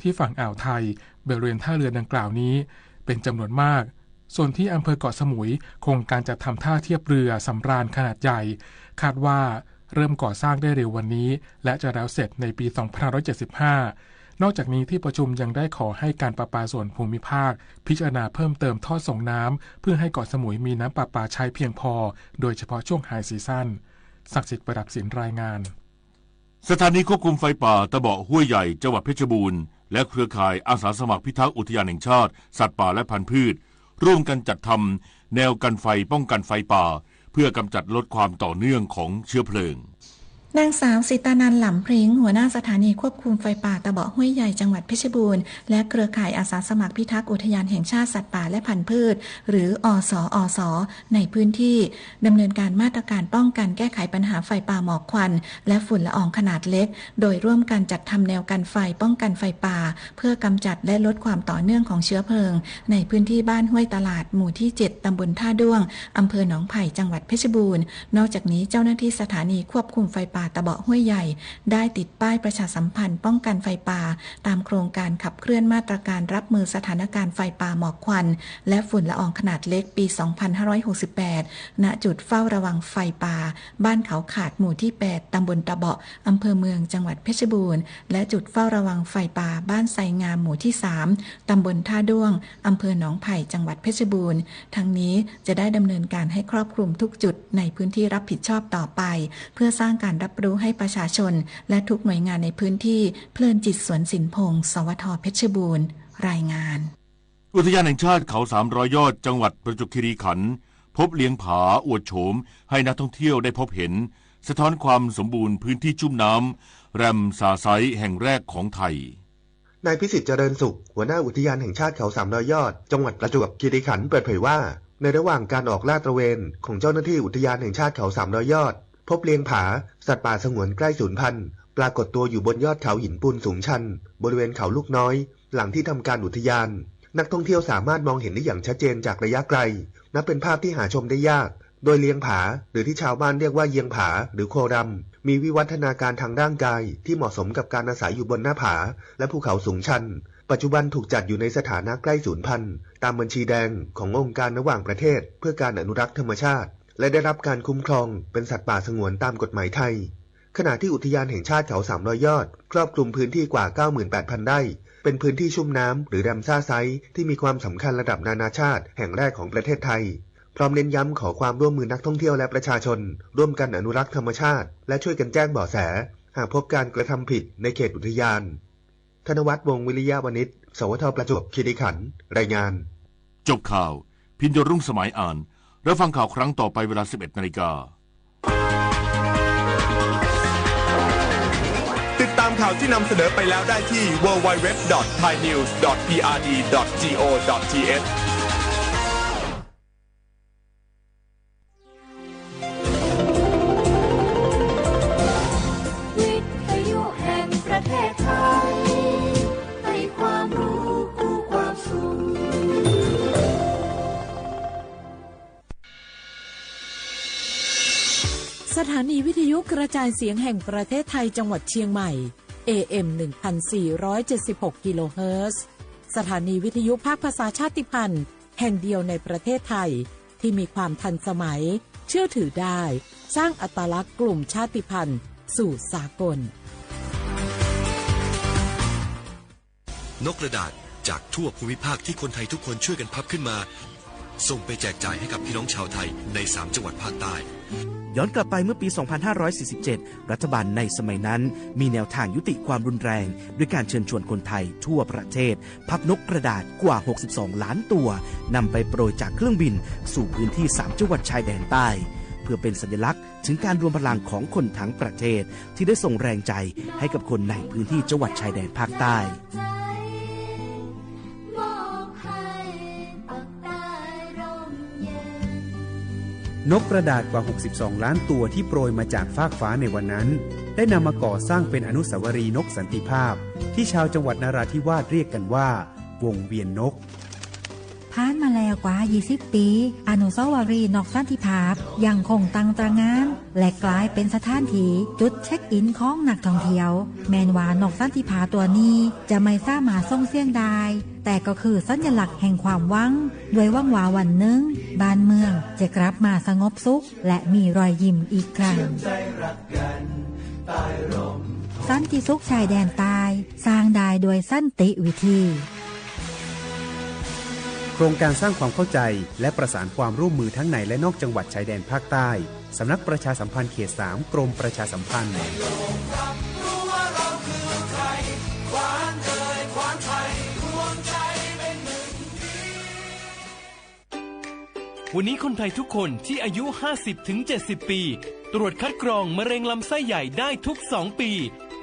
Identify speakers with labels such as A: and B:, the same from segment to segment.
A: ที่ฝั่งอ่าวไทยบริเวณท่าเรือดังกล่าวนี้เป็นจำนวนมากส่วนที่อำเภอเกาะสมุยโครงการจัดทำท่าเทียบเรือสำราญขนาดใหญ่คาดว่าเริ่มก่อสร้างได้เร็ววันนี้และจะแล้วเสร็จในปี 2575 นอกจากนี้ที่ประชุมยังได้ขอให้การประปาส่วนภูมิภาคพิจารณาเพิ่มเติมท่อส่งน้ำเพื่อให้เกาะสมุยมีน้ำประปาใช้เพียงพอโดยเฉพาะช่วงไฮซีซั่นศักดิ์สิทธิ์ประดับศิลป์รายงาน
B: สถานีควบคุมไฟป่าตะเบาะห้วยใหญ่จังหวัดเพชรบูรณ์และเครือข่ายอาสาสมัครพิทักษ์อุทยานแห่งชาติสัตว์ป่าและพันธุ์พืชร่วมกันจัดทำแนวกันไฟป้องกันไฟป่าเพื่อกำจัดลดความต่อเนื่องของเชื้อเพลิง
C: นางสาวสิตานันท์หล่ำพริ้งหัวหน้าสถานีควบคุมไฟป่าตะเบาะห้วยใหญ่จังหวัดเพชรบูรณ์และเครือข่ายอาสาสมัครพิทักษ์อุทยานแห่งชาติสัตว์ป่าและพันธุ์พืชหรืออสในพื้นที่ดำเนินการมาตรการป้องกันแก้ไขปัญหาไฟป่าหมอกควันและฝุ่นละอองขนาดเล็กโดยร่วมกันจัดทำแนวกันไฟป้องกันไฟป่าเพื่อกำจัดและลดความต่อเนื่องของเชื้อเพลิงในพื้นที่บ้านห้วยตลาดหมู่ที่7ตำบลท่าด้วงอำเภอหนองไผ่จังหวัดเพชรบูรณ์นอกจากนี้เจ้าหน้าที่สถานีควบคุมไฟป่าตะเบาะห้วยใหญ่ได้ติดป้ายประชาสัมพันธ์ป้องกันไฟป่าตามโครงการขับเคลื่อนมาตรการรับมือสถานการณ์ไฟป่าหมอกควันและฝุ่นละอองขนาดเล็กปี 2568 ณ จุดเฝ้าระวังไฟป่าบ้านเขาขาดหมู่ที่ 8 ตำบลตะเบาะอำเภอเมืองจังหวัดเพชรบูรณ์และจุดเฝ้าระวังไฟป่าบ้านไซงามหมู่ที่ 3 ตำบลท่าด้วงอำเภอหนองไผ่จังหวัดเพชรบูรณ์ทั้งนี้จะได้ดำเนินการให้ครอบคลุมทุกจุดในพื้นที่รับผิดชอบต่อไปเพื่อสร้างการรับรู้ให้ประชาชนและทุกหน่วยงานในพื้นที่เพลินจิตสวนสินพงศ์สวท.เพชรบูรณ์รายงาน
B: อุทยานแห่งชาติเขา300 ยอดจังหวัดประจวบคีรีขันธ์พบเลี้ยงผาอวดโฉมให้นักท่องเที่ยวได้พบเห็นสะท้อนความสมบูรณ์พื้นที่ชุ่มน้ำแรมซาไซแห่งแรกของไทย
D: นายพิสิทธิ์เจริญสุขหัวหน้าอุทยานแห่งชาติเขา300 ยอดจังหวัดประจวบคีรีขันธ์เปิดเผยว่าในระหว่างการออกลาดตระเวนของเจ้าหน้าที่อุทยานแห่งชาติเขา300 ยอดพบเลี้ยงผาสัตว์ป่าสงวนใกล้สูญพันธุ์ปรากฏตัวอยู่บนยอดเขาหินปูนสูงชันบริเวณเขาลูกน้อยหลังที่ทำการอุทยานนักท่องเที่ยวสามารถมองเห็นได้อย่างชัดเจนจากระยะไกลนับเป็นภาพที่หาชมได้ยากโดยเลี้ยงผาหรือที่ชาวบ้านเรียกว่าเยียงผาหรือโคดำมีวิวัฒนาการทางร่างกายที่เหมาะสมกับการอาศัยอยู่บนหน้าผาและภูเขาสูงชันปัจจุบันถูกจัดอยู่ในสถานะใกล้สูญพันธุ์ตามบัญชีแดงขององค์การระหว่างประเทศเพื่อการอนุรักษ์ธรรมชาติและได้รับการคุ้มครองเป็นสัตว์ป่าสงวนตามกฎหมายไทยขณะที่อุทยานแห่งชาติเขา300 ยอดครอบคลุมพื้นที่กว่า 98,000 ไร่เป็นพื้นที่ชุ่มน้ำหรือแรมซ่าไซต์ที่มีความสำคัญระดับนานาชาติแห่งแรกของประเทศไทยพร้อมเน้นย้ำขอความร่วมมือนักท่องเที่ยวและประชาชนร่วมกันอนุรักษ์ธรรมชาติและช่วยกันแจ้งเบาะแสหากพบการกระทำผิดในเขตอุทยานธนวัฒน์วงศ์วิริยะวณิชสวท.ประจวบคีรีขันธ์รายงาน
B: จบข่าวพิญญรุ่งสมัยอ่านแล้วฟังข่าวครั้งต่อไปเวลา 11:00 น.
E: ติดตามข่าวที่นำเสนอไปแล้วได้ที่ www.thainews.prd.go.th
F: วิทยุแห่งประเทศไทยให้ความรู้คู่ความสุข
G: สถานีวิทยุกระจายเสียงแห่งประเทศไทยจังหวัดเชียงใหม่ AM 1476 กิโลเฮิรตซ์สถานีวิทยุภาคภาษาชาติพันธุ์แห่งเดียวในประเทศไทยที่มีความทันสมัยเชื่อถือได้สร้างอัตลักษณ์กลุ่มชาติพันธุ์สู่สากล
H: นกกระดาษจากทั่วภูมิภาคที่คนไทยทุกคนช่วยกันพับขึ้นมาส่งไปแจกจ่ายให้กับพี่น้องชาวไทยใน3จังหวัดภาคใต้
I: ย้อนกลับไปเมื่อปี 2547 รัฐบาลในสมัยนั้นมีแนวทางยุติความรุนแรงด้วยการเชิญชวนคนไทยทั่วประเทศพับนกกระดาษกว่า 62 ล้านตัวนำไปโปรยจากเครื่องบินสู่พื้นที่3จังหวัดชายแดนใต้เพื่อเป็นสัญลักษณ์ถึงการรวมพลังของคนทั้งประเทศที่ได้ส่งแรงใจให้กับคนในพื้นที่จังหวัดชายแดนภาคใต้
J: นกกระดาษกว่า 62 ล้านตัวที่โปรยมาจากฟากฟ้าในวันนั้นได้นำมาก่อสร้างเป็นอนุสาวรีย์นกสันติภาพที่ชาวจังหวัดนราธิวาสเรียกกันว่าวงเวียนนก
K: ผ่านมาแล้วกว่า 20 ปี อนุสาวรีย์นกสันติภาพยังคงตั้งตระหง่านและกลายเป็นสถานที่จุดเช็คอินของนักท่องเที่ยวแม้ว่านกสันติภาพตัวนี้จะไม่สามารถส่งเสียงได้แต่ก็คือสัญลักษณ์แห่งความหวังด้วยหวังว่าวันหนึ่งบ้านเมืองจะกลับมาสงบสุขและมีรอยยิ้มอีกครั้งสันติสุขชายแดนใต้สร้างได้โดยสันติวิธี
J: โครงการสร้างความเข้าใจและประสานความร่วมมือทั้งในและนอกจังหวัดชายแดนภาคใต้สำนักประชาสัมพันธ์เขต 3 กรมประชาสัมพันธ์
L: วันนี้คนไทยทุกคนที่อายุ 50-70 ปี ตรวจคัดกรองมะเร็งลำไส้ใหญ่ได้ทุก 2 ปี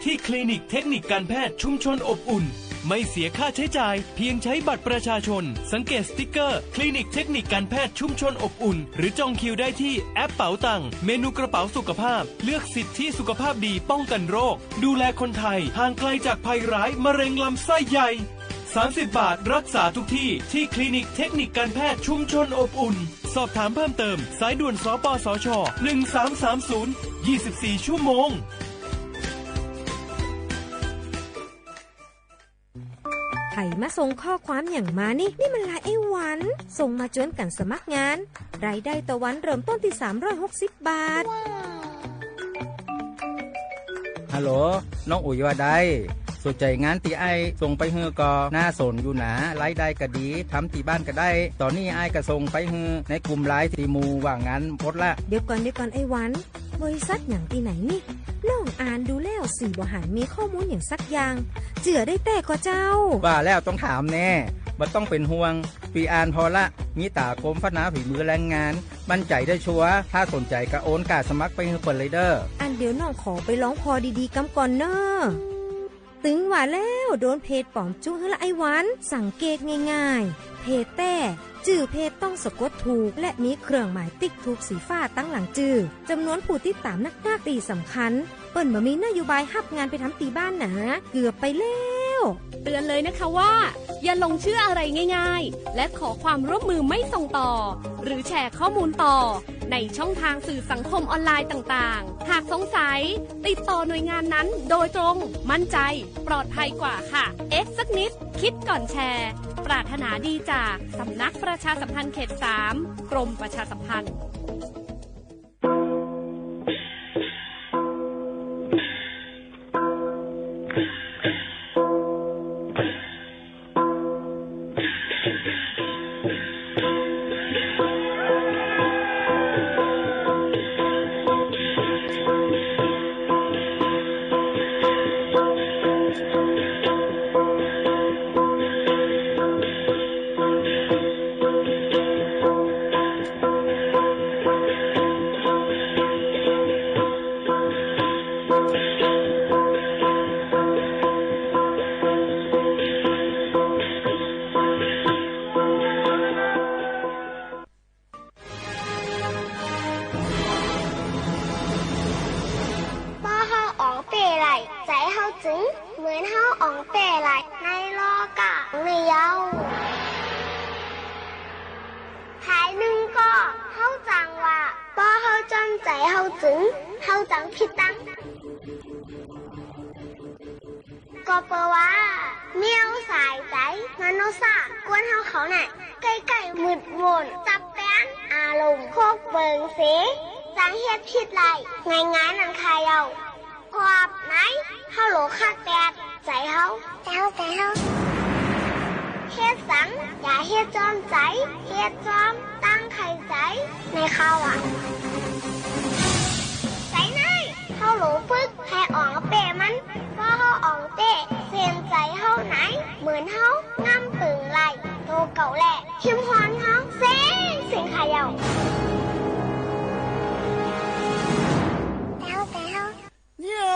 L: ที่คลินิกเทคนิคการแพทย์ชุมชนอบอุ่นไม่เสียค่าใช้จ่ายเพียงใช้บัตรประชาชนสังเกตสติ๊กเกอร์คลินิกเทคนิคการแพทย์ชุมชนอบอุ่นหรือจองคิวได้ที่แอปเป๋าตังเมนูกระเป๋าสุขภาพเลือกสิทธิสุขภาพดีป้องกันโรคดูแลคนไทยห่างไกลจากภัยร้ายมะเร็งลำไส้ใหญ่30 บาทรักษาทุกที่ที่คลินิกเทคนิคการแพทย์ชุมชนอบอุ่นสอบถามเพิ่มเติมสายด่วนสปสช1330 24 ชั่วโมง
M: ไผ่มาส่งข้อความอย่างมานี่มันลายไอ้หวันส่งมาจวนกันสมัครงานรายได้ต่อวันเริ่มต้นที่360 บาท
N: ฮัลโหลน้องอุ๋ยว่าได้สนใจงานตีไอส่งไปเฮือก็น่าสนอยู่หนารายได้ก็ดีทำที่บ้านก็ได้ตอนนี้ไอก็ส่งไปเฮือในกลุ่มไลน์ที่มูว่างานพดละ
M: เดี๋ยวก่อนไอ้หวันบริษัทอย่างที่ไหนนี่ลองอ่านดูแล้วสี่บ่หันมีข้อมูลอย่างสักอย่างเจือได้แต่ก็เจ้า
N: ว่าแล้วต้องถามแน่บ่ต้องเป็นห่วงปีอ่านพอละมีตากรมพัฒนาฝีมือแรงงานมั่นใจได้ชัวร์ถ้าสนใจก็โอนกาสมัครไปเฮือเปิดเลยเด้อ
M: อันเดี๋ยวน้องขอไปร้องพอดีๆกำก่อนเนอะตึงว่าแล้วโดนเพจปลอมจุ้งให้ละไอ้หวันสังเกตง่ายๆเพจแต่จื่อเพจต้องสะกดถูกและมีเครื่องหมายติ๊กถูกสีฟ้าตั้งหลังจื่อจำนวนผู้ติดตามนักตีสำคัญเปิ้นบ่มีนโยบายฮับงานไปทำตีบ้านหนาเกือบไปแล้ว
O: เตือนเลยนะคะว่าอย่าลงเชื่ออะไรง่ายๆและขอความร่วมมือไม่ส่งต่อหรือแชร์ข้อมูลต่อในช่องทางสื่อสังคมออนไลน์ต่างๆหากสงสัยติดต่อหน่วยงานนั้นโดยตรงมั่นใจปลอดภัยกว่าค่ะสักนิดคิดก่อนแชร์ปรารถนาดีจากสำนักประชาสัมพันธ์เขต 3 กรมประชาสัมพันธ์
P: ก็เปว่าเมียวสายใจมโนซากวนเฮาเขาน่ะใกล้ๆมืดมนจับแป้นอารมณ์โคกเบิงเสจังเฮ็ดผิดไรง่ายๆนั่นใครเอาพอบไหนเฮาโหลคักแปดใจเฮาเฮาเฮ็ดสังอย่าเฮ็ดจอมใจเฮ็ดจอมตั้งไข่ใจในข้าวอ่ะใจไหนเฮาโหลฝึกให้อ่องเปมันพอเฮาอ่องเตะเสียนใจเฮาไหนเหมือนเฮางำปึงไหลโตเก่าแหละหิมฮอนเฮาเสียงขายาว
Q: เนี่ย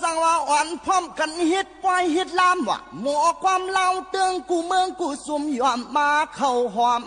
Q: สั่งว่าอ่อนพร้อมกันเฮ็ดปล่อยเฮ็ดลามว่ะหมอความเล่าเตืองกูเมืองกูซุ่มยอมมาเข้าหอม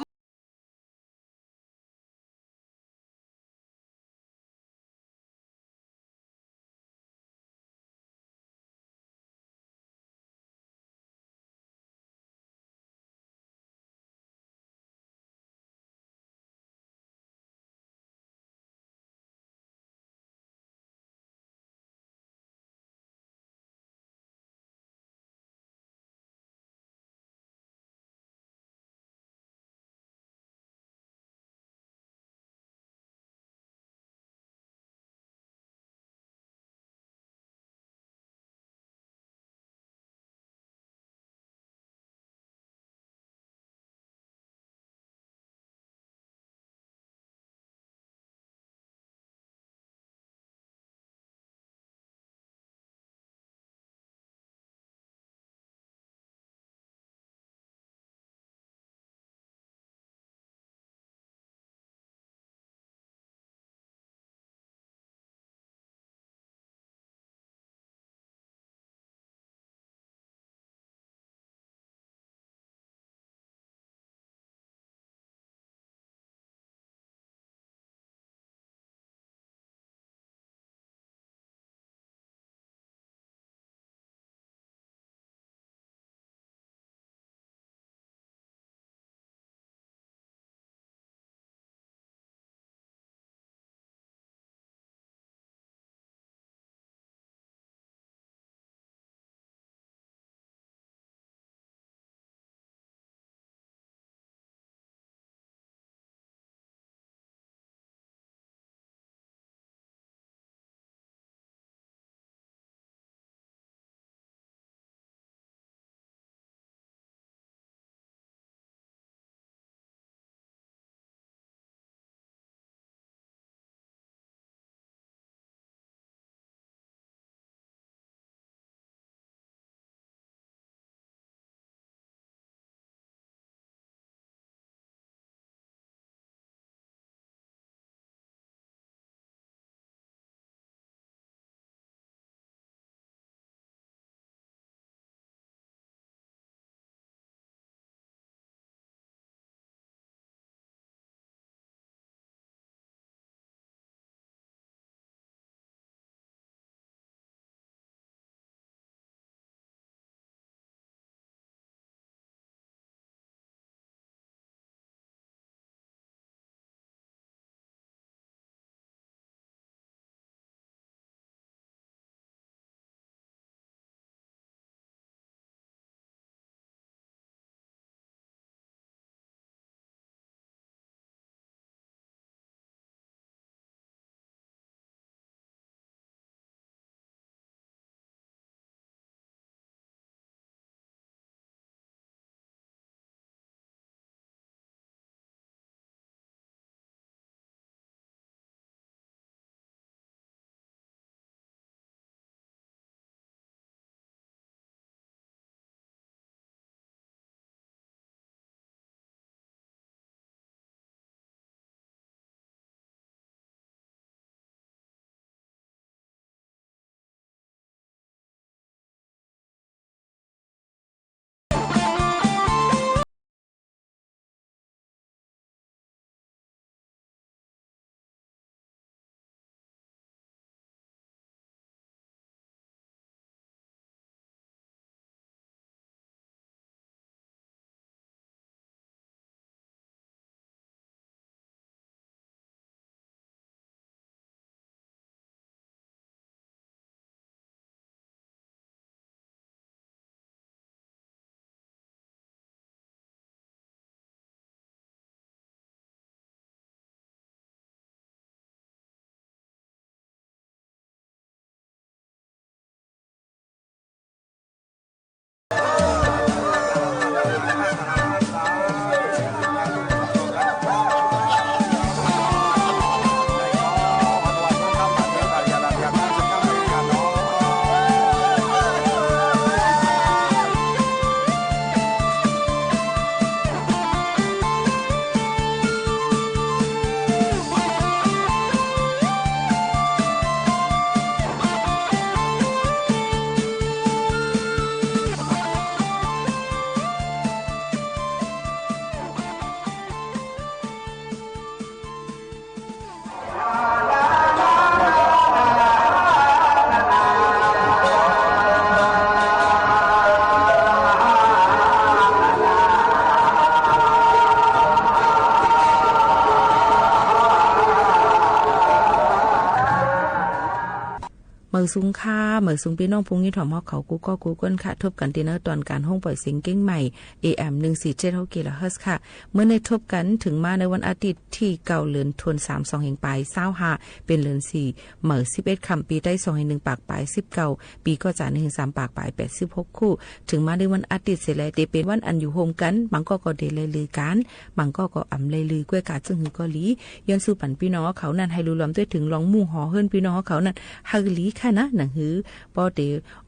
R: อซุงค่าเหมือซุงพี่น้องพุงยี่ถ่อมฮอกเขากูก็กูก้นค่ะทบกันตีเนอร์ตอนการห้องปล่อยเสียงเก้งใหม่ AM 147 กิโลเฮิรตซ์ค่ะเมื่อในทบกันถึงมาในวันอาทิตย์ที่9เดือนธันวาคม2แห่งปลาย25เป็นเดือน4เหมือ11ค่ำปีได้2แห่ง1ปากปลาย19ปีก็จะ1ถึง3ปากปลาย86คู่ถึงมาในวันอาทิตย์เสร็จแล้วได้เป็นวันอันอยู่โฮมกันบางก็ได้เลยลือกันบางก็อำเลยลือกล้วยกาจึงหือก็หลีย้อนสู่ปันพี่น้องเขานั้นให้รู้ล้อมด้วยถึงลองมู่หอเฮิรนพี่น้องเขานั้นฮักลีค่ะนะหนังหือปอเด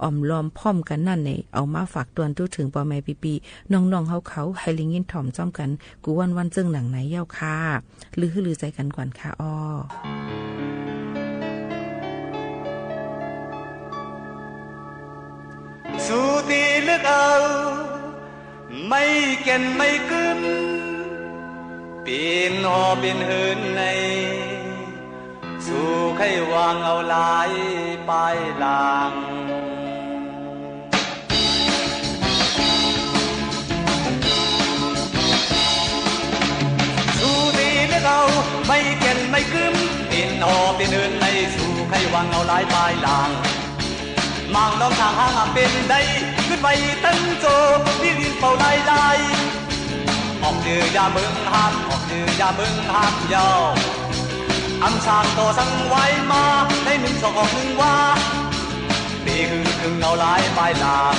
R: อมล้อมพร้อมกันนั่นเนี่ยเอามาฝากตวนตู้ถึงปอแม่ปีน้องๆเขาให้ลิงยินถ่อมจ้อมกันกูวันจึงหนังไหนเย้าค่ะลือใจกันก่อนค่ะอ้อ
S: สุตีเลือกเอาไม่เก่นไม่กึมปีนหอเป็นเหินในสู่ใครวางเอาหลายปลายลางสู่ตีเลือกเอาไม่เก่นไม่กึมปีนหอเป็นเหินในสู่ใครวางเอาหลายปลายลางมางน้องทางห้างเป็นได้ขึ้นไปตั้งโจที่ดินเป่าลายออกจือยาเมืองห้ามออกจือยาเมืองห้ามยาวอำสางต่อสั่งไว้มาในหนึ่งสองหนึ่งว่านี่คือเอาหลายปลายลาง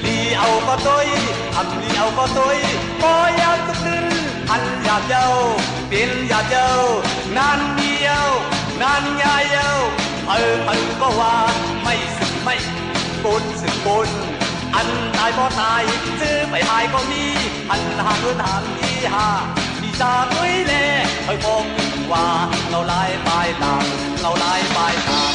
S: ลีเอาก็ต้ยอำลีเอาก็ต้ยก็ยาวทุกนึงอันหยาบเย้าเป็นหยาบเย้านานเดียวนานยายเย้าก็ว่าไม่สึกไม่ปุนสึกปุนอันตายบ่ตายซื้อไปหายก็มีอันหาเงินหางที่หาดีจาด้วยแลบอกว่าเราลายปลายทางเราลายปลายทาง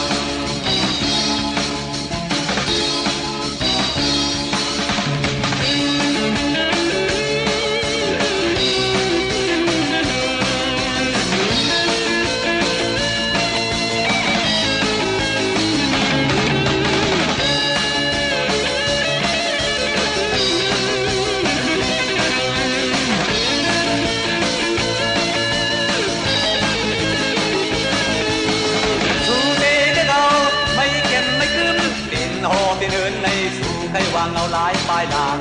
S: เอาหลายปลายลาง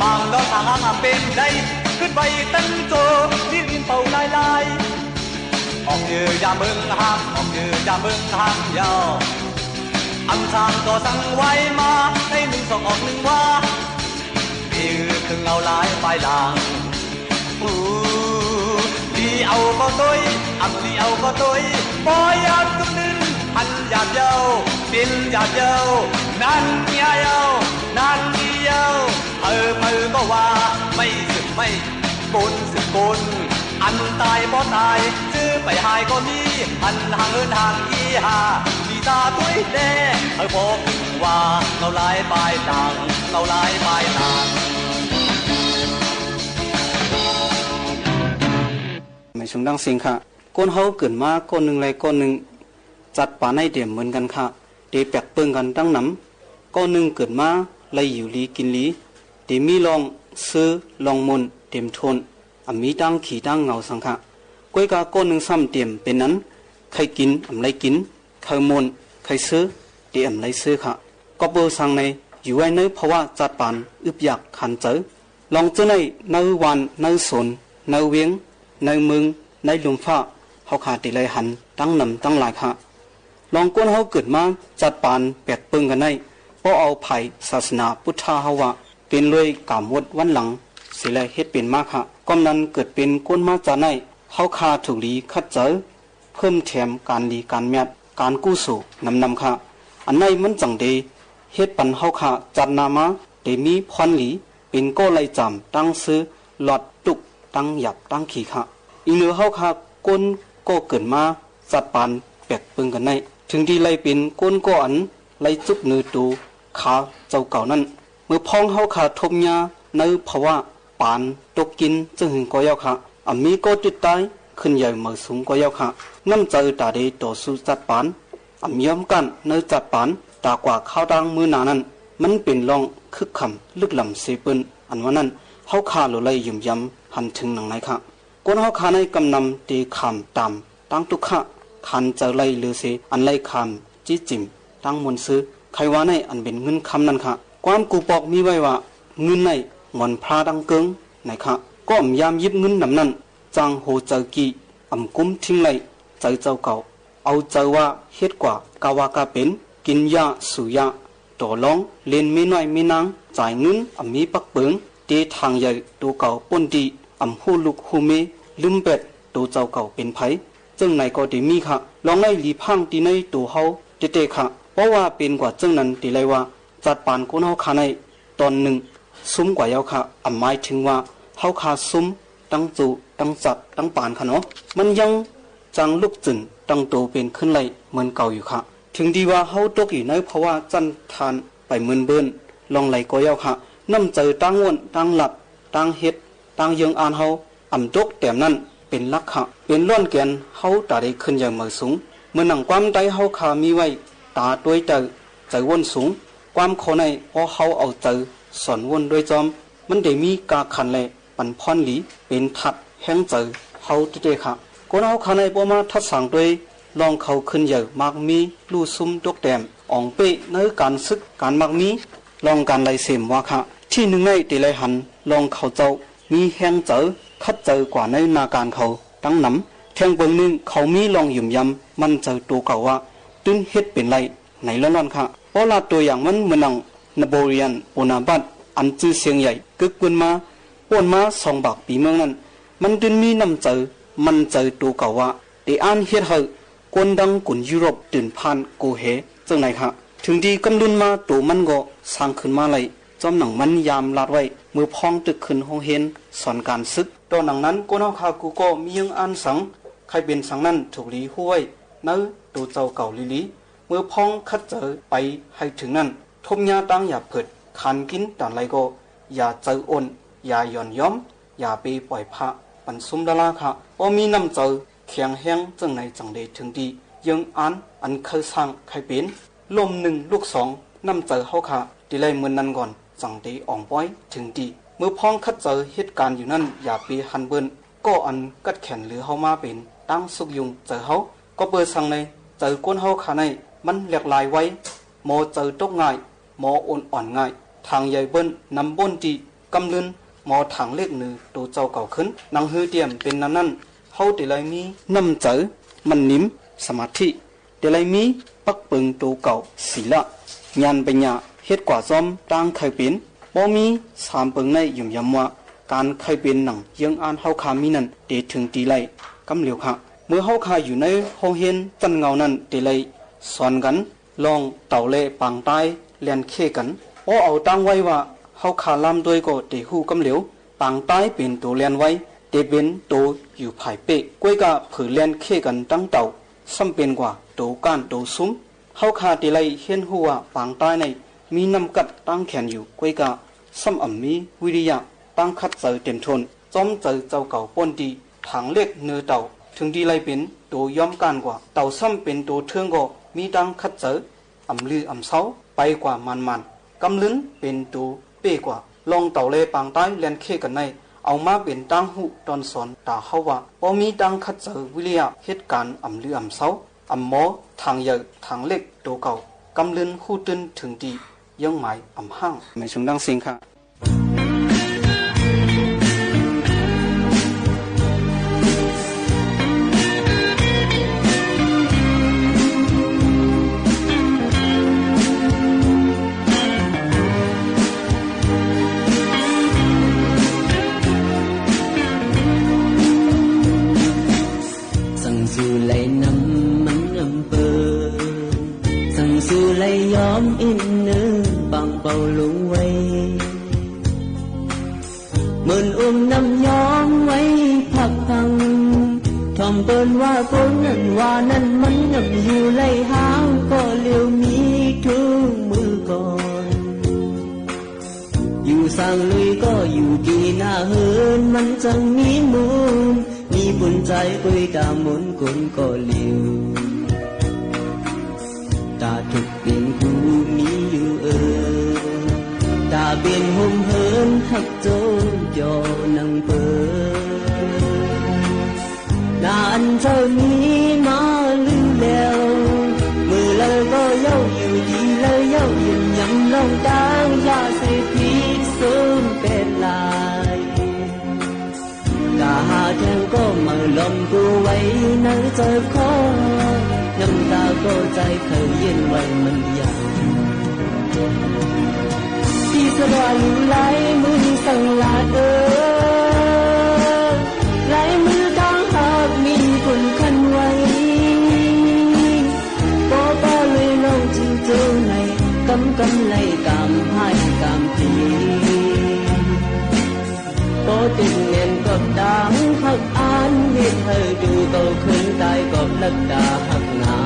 S: มางดอกทางเป็นได้ขึ้นไปตั้งโจที่ดินเป่าลายออกยือยาเมืองห้ามออกยือยาเมืองห้ามยาวอันทางก็สั่งไว้มาให้หนึ่งสองออกหนึ่งว่านี่คือเอาหลายปลายลางลีเอาก็ต้ยอันลีเอาก็ต้ยปอยยาทุกนึงอันหยาบเย้าเป็นหยาบเย้านั่นยาเย้านานเดียวก็ว่าไม่สึกไม่ปุนสึกปุนอันตายบ่ตายซื้อไปหายก็มีอันห่างเอินห่างอีหาดีตาตุ้ยแด่บอกว่าเราลายปลายทางเราลายปลายทาง
T: ไม่ชงดังสิงค่ะก้นเฮาเกิดมาก้นหนึ่งไรก้นหนึ่งจัดป่าในเดี่ยมเหมือนกันค่ะเดแปกเปิงกันตั้งน้ำก้อนหนึ่งเกิดมาไล่อยู่ลีกินลีเดมีลองซื้อลองมนเต็มทนมีตั้งขี่ตั้งเงาสังขะก้อยกาก้อนหนึ่งซ้ำเต็มเป็นนั้นใครกินไรกินใครมนใครซื้อเดไรซื้อค่ะก็เบอร์สังในอยู่ไว้ในภาวะจัดปานอึบอยากขันเจอลองเจอในในวันในสนในเวียงในเมืองในลมฟ้าเขาขาดติไรหันตั้งนำตั้งหลายค่ะลองก้นเขาเกิดมาจัดปานแปดเปิงกันได้เพราะเอาไผ่ศาสนาพุทธเฮาวะเป็นเลยกามวดวันหลังสิเลยเฮ็ดเป็นมากค่ะก้มนั้นเกิดเป็นก้นมาจาในเขาคาถูกลีคัดเจอเพิ่มแถมการลีการแมดการกู้สู่นำค่ะอันในมันจังเดเฮ็ดปันเขาคาจัดนามาเดมีพรลีเป็นก้ไลจำตั้งซื้อหลอดตุกตั้งหยับตั้งขี่ค่ะอีเนื้อเขาคาก้นก็เกิดมาจัดปานแปดเปิงกันได้ถึงที่ไล่เป็นก้นก้อนไล่จุบเนื้อตูขาเจ้าเก่านั้นเมื่อพ้องเฮาขาทบยาในภาวะปานตกกินจึงหึงก็ยาวค่ะมีก็ติดตายขึ้นใหญ่เมื่อสูงก็ยาวค่ะน้ำใจตาเดต่อสู้จัดปานย้อมกันในจัดปานตากว่าข้าวดังมือหนานั้นมันเป็นรองคึกคำลึกลำเสปืนอันว่านั้นเฮาขาหลุไล่ยุ่มยำหันถึงหนังไหนค่ะก้นเฮาขาในกำนำตีคำตามตั้งตุกขะ คันเจอไล่หรือเสอันไล่คำจี้จิมตั้งมนซื้อใครว่าในอันเป็นเงินคำนั่นค่ะความกูปอกมีไว้ว่าเงินในงอนพระดังเกิงไหนค่ะก็ยามยิบเงินนำนั้นจางโหเจอกีกุ้มทิ้งไล่เจอเจ้าเก่าเอาเจอว่าเฮ็ดกว่ากาวากาเป็นกินยาสุยาต่อร้องเล่นไม่น้อยไม่นางจ่ายเงินมีปักเปิงเตทางใหญ่ตัวเก่าปนดีหูลุกหูเมลืมเป็ดตัวเจ้าเก่าเป็นไผจึงไหนก็ดีมีค่ะลองไล่หลีพังตีในตัวเฮาเตะค่ะเพราะว่าเป็นกว่าจึงนั้นตีเลยว่าจัดปานคนเฮาขาในตอนหนึ่งซุ้มกว่าเยาค่ะหมายถึงว่าเฮาขาซุ้มตั้งจูตั้งจัดตั้งปานค่ะเนาะมันยังจังลุกจึนตั้งตัวเป็นขึ้นไล่เหมือนเก่าอยู่ค่ะถึงดีว่าเฮาตกอยู่ในเพราะว่าจันทานไปเหมือนเบิ้นลองไหลก็เยาค่ะน้ำเจอตั้งวนตั้งหลัดตั้งเฮ็ดตั้งยังอ่านเฮาตกแต้มนั้นเป็นลักขะเป็นล้วนแกนเฮาตาได้ขึ้นอย่างมือสูงเมื่อหนังความใดเฮาขามีไว้ตาด้วยเจอใจวนสูงความขอในพอเฮาเอาเจอสอนวนด้วยจอมมันได้มีกาขันแลปันพรหลีเป็นทัดแห้งเจอเฮาติเตค่ะคนเฮาขาในบ่มาทัดสั่งด้วยลองเขาขึ้นอย่างมากมีลู่ซุ่มตกแต้มอ่องเป้เนื้อการซึกการมักมีลองการไล่เสมว่าค่ะที่หนึ่งในตีไล่หันลองเขาเจ้ามีแห้งเจอคัดเจอกว่าในนาการเขาตั้งน้ำแทงเบิงนึงเขามีลองหยุ่มยำมันเจอตัวเก่าว่าตื้นเฮ็ดเป็นไรไหนล้อนๆค่ะเพราะลาตัวอย่างมันเหมือนหนังนโปเลียนโอนาบัตอันจื้อเสียงใหญ่กึกวนมาป่วนมา2 บาทปีเมืองนั้นมันตื้นมีน้ำเจอมันเจอตัวเก่าว่าได้อ่านเฮ็ดเหอะคนดังกุนยุโรปตื่นผ่านโกเฮจังไหนค่ะถึงดีกำลุนมาตัวมันก็สร้างขึ้นมาเลยจอมหนังมันยามลาดไว้มือพองตึกขึ้นห้องเห็นสอนการซึกตอนหนังนั้นก็นอกคากูก็มียังอ่านสังใครเป็นสังนั้นถูกลีห้วยเนื้อตัวเจ้าเก่าลีมือพองคัดเจอไปให้ถึงนั้นทมยาตั้งอย่าเผิดขันกินตอนไรก็อย่าเจออ่อนอย่าหย่อนย้อมอย่าไปปล่อยพระปันซุ่มดาราค่ะพอมีน้ำเจอแข็งแห้งจังไหนจังเดถึงดียังอ่านอันเคยสร้างใครเป็นลม1 ลูก 2น้ำเจอเฮาค่ะดีเลยเหมือนนั้นก่อนจังเดอ่องป้อยถึงดีเมื่อพ้องคัดเจอเหตุการณ์อยู่นั่นอย่าไปหันเบิ้นก็อันกัดแขนหรือเฮามาเป็นตั้งสุกยุงเจอเฮาก็เปิดสั่งในเจอก้นเฮาขาในมันหลากหลายไว้หมอเจอตกง่ายหมออ่อนง่ายทางใหญ่เบิ้นนำบนตีกำลืนหมอถังเล็ก1ตัวเจ้าเก่าขึ้นนังฮือเตรียมเป็นนั้นเฮาดีเลยมีน้ำเจอมันนิ่มสมาธิดีเลยมีปักปึงตัวเก่าศีละยันปัญญาเฮ็ดกว่าซ้อมตั้งใครเป็นบ่มี3 เปิงในยุ่มยำว่าการใครเป็นหนังยังอ่านเฮาขามีนั่นเดถึงตีไลกำเหลียวค่ะเมื่อเฮาขาอยู่ในห้องเห็นจันเงานั้นเดไลสอนกันลองเต่าเล่ปางใต้เลียนเคกันพอเอาตั้งไว้ว่าเฮาขาลำด้วยก็เดฮู้กำเหลียวปางใต้เป็นตัวเลียนไว้เดเป็นตัวอยู่ภายเปะก้วยกะผือเลียนเคกันตั้งเต่าซ้ำเป็นกว่าตัวก้านตัวซุ้มเฮาขาเดไลเห็นหัวปางใต้ในมีน้ำกัดตั้งแขนอยู่ก้วยกะซ้ำมีวิริยะตั้งคัดเจอเต็มทนจอมเจอเจ้าเก่าป้นดีถังเล็กเนื้อเต่าถึงดีไลเป็นตัวย้อมกันกว่าเต่าซ้ำเป็นตัวเทืองก็มีตั้งคัดเจอลือเสาไปกว่ามันกำลึงเป็นตัวเป้กว่าลองเต่าเล่ปางใต้เลียนเคกันในเอามาเป็นตั้งหูตอนสอนตาเขาว่าพอมีตั้งคัดเจอวิริยะเหตุการณ์ลือเสาหมอทางใหญ่ทางเล็กตัวเก่ากำลึงหูตึนถึงดียังหมายห้างไม่ชงดังสิงค่ะ
U: สั่งสู่ไหลน้ำมันเปิดสั่งสู่ไหลย้อมอินเนื้อปังเป่าลงไว้เหมือนน้ำย้อมไว้พักพังทอมเปิ้นว่าคนนั้นว่านั้นมันอยู่ไหลหางก็เลี้ยวมีทุกมือก่อนอยู่สร้างลุยก็อยู่ที่หน้าเฮินมันจังมีมูลมีบุญใจคุยตามมนคนก็เลี้ยวตาทุกเป็นผู้มีอยู่ตาเป็นห่มเหินหักโจยอนังเปิดนานเท่านี้มาลื leo mưa lời có dấu yêu đi lời dấu nhìn nhầm lòng đang ra sẽ khi sớm bên lại cả hai thang có mở lòng cô ấy nơi trời khó năm ta cóใจเคยเย็นไว้มันอย่างที่สระลูไหลมือสั่งลาเด้อไหลมือทางหากมีคนคันไว้ก็ป้าเลยลองจริงเจ้าในกำไล่กำให้กำทีก็ติดเงินกับดังหักอ่านเห็นเธอดูโตขึ้นตายกับลักดาหักงา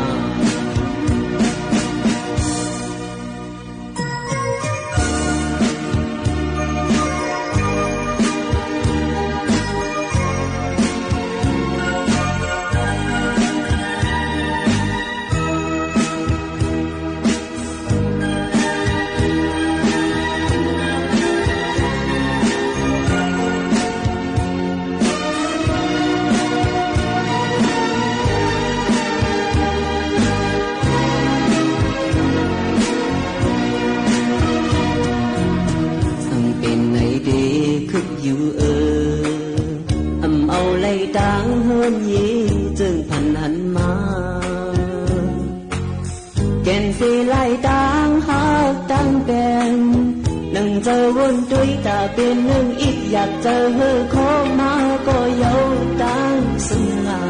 U: เป็นหนึ่งอีกอยากเจอเธอขอมาก็เยาตั้งสงา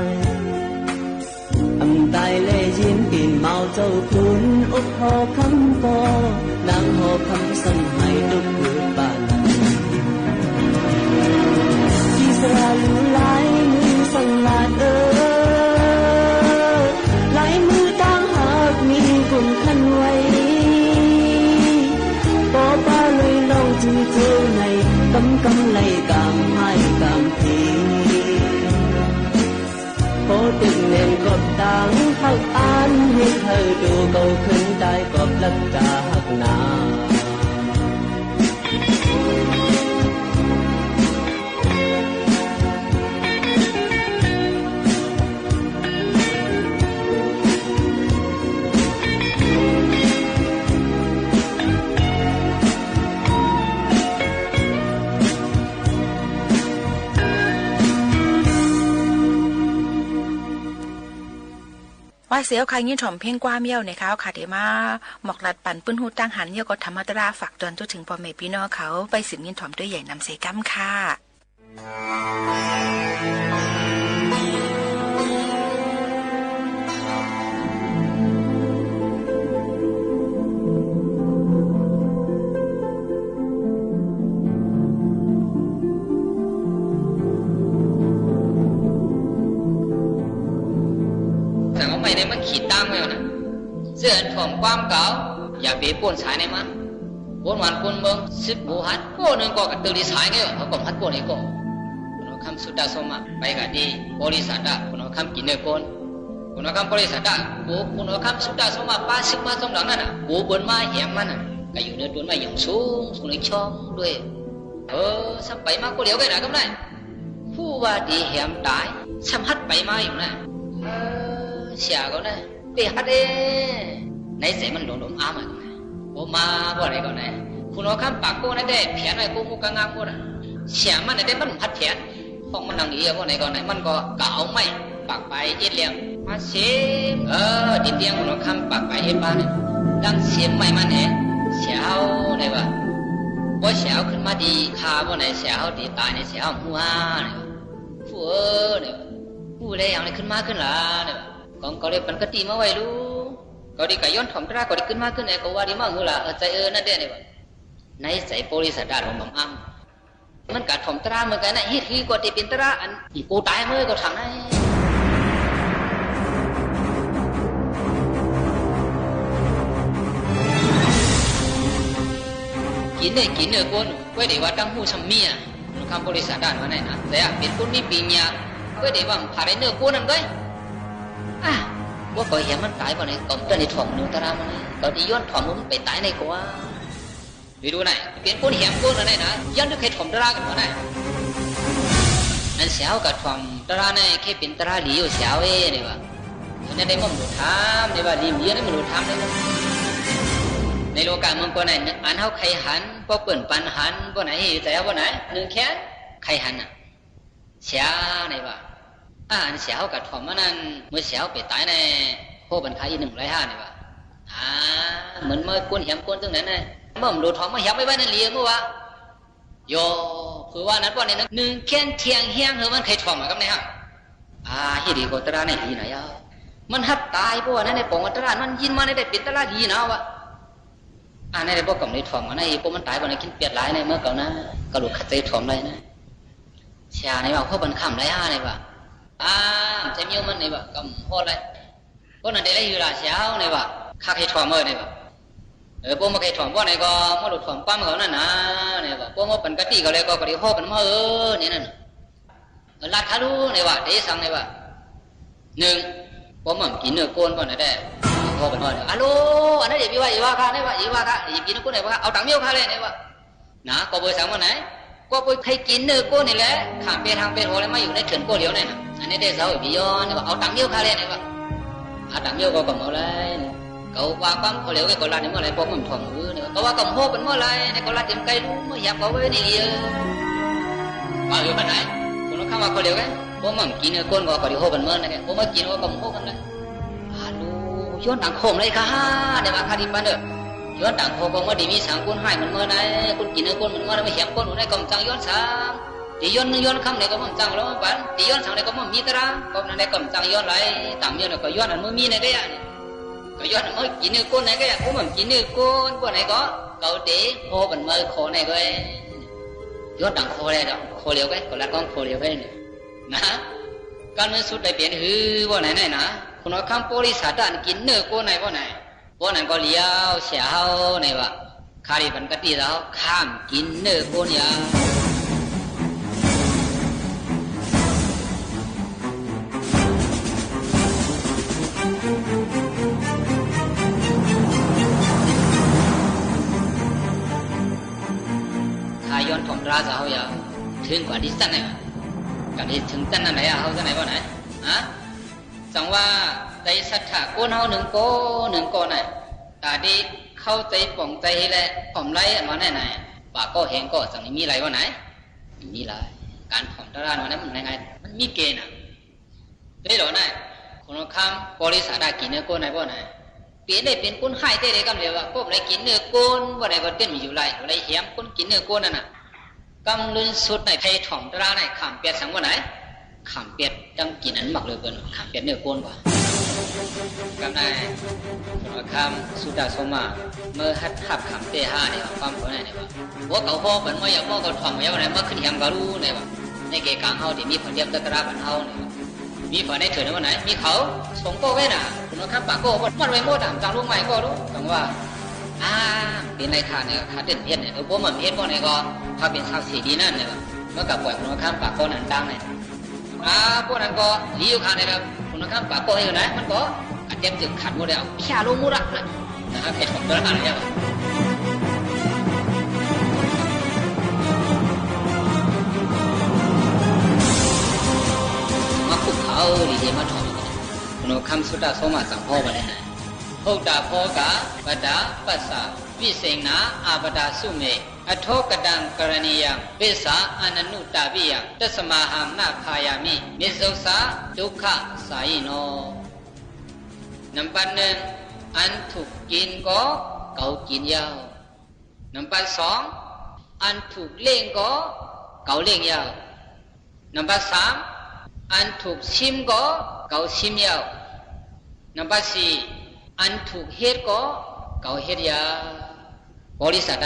U: ยตายเล่ยินปีนเมาเจ้าคุณอกหอคำปอนางหอคำสั่งให้ดุกเกิดบ้านที่สระลูไหลมือสั่งลาเออไหลมือตั้งหากมีคนคันไว้ก็ป้าเลยลองจึงเจอในกำไล่กำให้กำทีพอติดเน่นกบดังหักอ่านให้เธอดูเก่าขึ้นได้กบลักดาหักนา
R: ว่าเสียวใครยิ่งถ่อมเพ่งกว้าเมี่ยวในเขาค่ะเดี๋ยวมาหมอกหลัดปั่นปื้นหูตั้งหันเยี่ยวก็ธรรมตราฝากตอนจุดถึงพ่อแม่พี่น้องเขาไปสินยิ่งถ่อมด้วยใหญ่นำเสกัมค่ะ
A: ไม่ได้มาขีดตั้งไว้นะเสื้อถ่อมความเก่าอย่าไปป่วนสายในมันป่วนวันป่วนเมือง10บูฮัดโก้นึงก็กระตือรือร้นไงเขาก็ฮัดป่วนไอ้ก็คุณคำสุดาสมะไปกันดีบริษัทดาคุณคำกินเนื้อคนคุณคำบริษัทดากูคุณคำสุดาสมะ80มาตรงหลังนั่นน่ะกูบนมาเหี่ยมมันน่ะก็อยู่เนื้อตัวมาอย่างสูงในช่องด้วยสัมไปมาก็เลี้ยวไปไหนก็ได้ผู้ว่าดีเหี่ยมตายสัมฮัดไปมาอยู่นะเสียก็ได้ไปฮัดในใจมันโดนอ้ามอ่ะโอมาบ่อะไรก็ได้คุณเอาคำปากโก้นั่นได้เพี้ยนไอ้กูมุกงามก็ได้เสียมันได้มันพัดเพี้ยนห้องมันดังนี้ว่าไหนก็ไหนมันก็เก่าไม่ปากไปเอ็ดเลี้ยงมาเสียดิเตียงคุณเอาคำปากไปเอ็ดบ้านเนี่ยดังเสียไม่มันเนี่ยเสียวได้ป่ะว่าเสียวขึ้นมาดีขาว่าไหนเสียวดีตายเนี่ยเสียวหัวเนี่ยผู้เนี่ยผู้ได้อย่างไรขึ้นมาขึ้นละเนี่ยกองก็เลยเป็นกติมาไว้รู้ก็ดีกับย้อนถ่อมตราก็ดีขึ้นมาขึ้นไอ้ก็ว่าดีมากงูละใจนั่นเด้เนี่ยในใจบริษัทดาของบังอัมมันกัดถ่อมตราเหมือนกันนะฮิตฮีก็ดีเป็นตราอันอีกูตายเมื่อก็ทำได้กินเนี่ยคนไว้เดี๋ยวว่าตั้งหูชำเมียคำบริษัทดามาไหนนะแต่เป็นคนมีปีญาไว้เดี๋ยวว่าผ่านเนื้อคนนั่นก็ว่าก็เห็นมันตายป่ะเนี่ยก็จะในถ่อมนึงตรามันก็ดีย้อนถ่อมมันไปตายในกว่าไปดูไหนเป็นคนเห็นคนอะไรนะย้อนด้วยแค่ถ่อมตรากันป่ะเนี่ยนั่นเสียวกับถ่อมตราเนี่ยแค่เป็นตราหลีอยู่เสียวเนี่ยวะ เนี่ยได้มั่งดูทำในว่าดีมีเนี่ยมันดูทำได้ในโลกาเมืองปนไหนอันเฮาใครหันพอเปิ่นปันหันปนไหนแต่ปนไหนหนึ่งแค่ใครหันน่ะเสียในว่าอันเสียเฮากัดถ่อมมันนั่นเมื่อเสียไปตายในโคบันคายอี105ในว่าเหมือนเมื่อก้นเหี่ยมก้นตรงนั้นน่ะเมื่อมันดูถ่อมมาเหี่ยมไม่ไว้นั่นเลี้ยงเมื่อว่าโยคือว่านั้นปนนี้หนึ่งแค่เทียงเฮียงเฮามันใครถ่อมมากับไหนฮะฮิริโกตระในดีนะยามันหัดตายเพราะว่านั่นในปองตระมันยินมาในได้เป็นตระดีนะวะในได้บอกกับในถ่อมมาในพวกมันตายเพราะในกินเปียดหลายในเมื่อเก่านะกระดูกขัดใจถ่อมได้นะเชียในว่าเขาบันค่ำได้ในว่าจะมีมันในว่ากำพ่อไรพวกนั้นได้อยู่ละเชียวในว่าข้าใครถ่อมในว่าพวกมันใครถ่อมพวกไหนก็มาหลุดถ่อมปั้มเขานั่นนะในว่าพวกมันเป็นกะทิเขาเลยก็กระดิ่งพ่อเป็นมาเนี่ยนั่นลาดคารูในว่าเดซังในว่าหนึ่งพวกมันกินเนื้อโกนพวกนั้นได้พ่อเป็นมาฮัลโหลอันนั้นเดี๋ยวพี่ว่าอีว่าข้าในว่าอีว่าข้าอีกินเนื้อโกนในว่าเอาตังค์เมียวข้าเลยในว่านะก็เบอร์สั่งวันไหนก็ไปใครกินเนื้อโกนนี่แหละข้ามไปทางไปโหเลยมาอยู่ในเถื่อนโกเดียวเนี่ยอันนี้ได้สาวพี่ย้อนเนี่ยว่าเอาตังค์เมียวข้าเลยเนี่ยว่าเอาตังค์เมียวก็กำเอาเลยเขาว่าปั๊มเขาเหลียวก็ลาดในเมื่อไรพวกมันถ่อมมือเนี่ยเขาว่ากำโฮเป็นเมื่อไรในเขาลาดเต็มไกลรู้เมื่อหยาบเขาไว้นี่ว่าอยู่ปันไหนคนละคำว่าเขาเหลียวกันพวกมันกินเนื้อโกนก็กระดิ่งโฮเป็นเมื่อไงพวกมันกินก็กำโฮกันเลยฮัลโหลย้อนต่างโคมเลยค่ะเนี่ยว่าคดีปันเด้อย้อนต่างโคมว่าดีมีสังคุณให้มันเมื่อไหนคุณกินเนื้อโกนมันเมื่อไรไม่เหี่ยมโกนหนูในกำจังย้อนสังตีย้อนนึงย้อนคำในก็มันจังแล้วมันปันตีย้อนสังในก็มันมีตระก็นั่นในกำจังย้อนไหลต่ำย้อนก็ย้อนอันเมื่อมีในก็ยังก็ย้อนเมื่อกินเนื้อโกนในก็ยังพวกมันกินเนื้อโกนพวกไหนก็เกาเตะโคเป็นเมื่อโคในก็ย้อนต่างโคเลยดอกโคเลียวกันก็รัดก้องโคเลียวกันนะการมันสุดได้เปลี่ยนหือพวกไหนไหนนะคุณเอาคำโพลิสาตันกินเนื้อโกนในพวกไหนพวกนั้นก็เลี้ยวเสียเฮาในว่าคาริบันกติเราข้ามกินเนื้อโกนยาย้อนถ่อมราจะเขาอย่าถึงกว่าที่สั้นไหนกันที่ถึงสั้นนั่นไหนเขาสั้นไหนว่าไหนจังว่าใจศรัทธาโกนเขาหนึ่งโกไหนตาดีเข้าใจป่องใจแหละถ่อมไรมาไหนปากก็เห็นก็จังนี้มีไรว่าไหนมีไรการถ่อมราวันนั้นมันยังไงมันมีเกณฑ์ได้หรอไหนคนละคำบริษัทได้กินเนื้อโกนไหนว่าไหนเปลี่ยนได้เป็นคนให้ได้เลยกันเลยว่าพวกไรกินเนื้อโกนว่าไรก็เต้นมีอยู่ไรไรเหี้ยมคนกินเนื้อโกนนั่นน่ะกำลุนสุดในไทยถ่อมตราในขามเปียดสังว่าไหนขามเปียดจังกินอันหมักเลยเกินขามเปียดเนื้อโกนกว่ากำนายคำสุดาสมาเมื่อฮัดขับขามเตห้าเนี่ยความคนไหนเนี่ยว่าเก่าพ่อเหมือนว่าอย่างพ่อก็ถ่อมอย่างไรเมื่อขึ้นเหี่ยมก็รู้เนี่ยว่าในเกกางเฮาที่มีผลเยี่ยมตระบันเฮาเนี่ยมีผลในเถื่อนว่าไหนมีเขาส่งโก้ไว้น่ะคุณว่าข้ามปากโก้มันไว้โม่ต่างจังลูกใหม่ก็รู้จังว่าเป็นในขาเนี่ยขาเด่นเพี้ยนเนี่ยพวกมันเพี้ยนพวกนี้ก็ถ้าเป็นชาวสีดีนั่นเนี่ยเมื่อกับปล่อยคุณข้ามปากโก้หนังดังเนี่ยพวกนั้นก็ลี้อยู่ขาเนี่ยแล้วคุณข้ามปากโก้ให้อยู่ไหนมันก็อาจจะจึงขัดโมเดลแค่ลงมุระนะครับเป็นของตัวอะไรเนี่ยมาคุกเขาดีเจมาถอดคุณข้ามสุดาสมาสังพ่อมาได้ไหนโหดาพ่อกะปดาปัสสะวิเศษนาอาปดาสุเมอโทกดังกรณียังเปสาอนันุตาวิยังตัสมาหามนาพายามิมิสุสาดุขะสายโนนับปันหนึ่งอันถูกกินก็เกากินยาวนับปันสองอันถูกเล่งก็เกาเล่งยาวนับปันสามอันถูกชิมก็เกาชิมยาวนับปันสี่อันถูกเฮ็ดก็เกาเฮ็ดยาบริษัท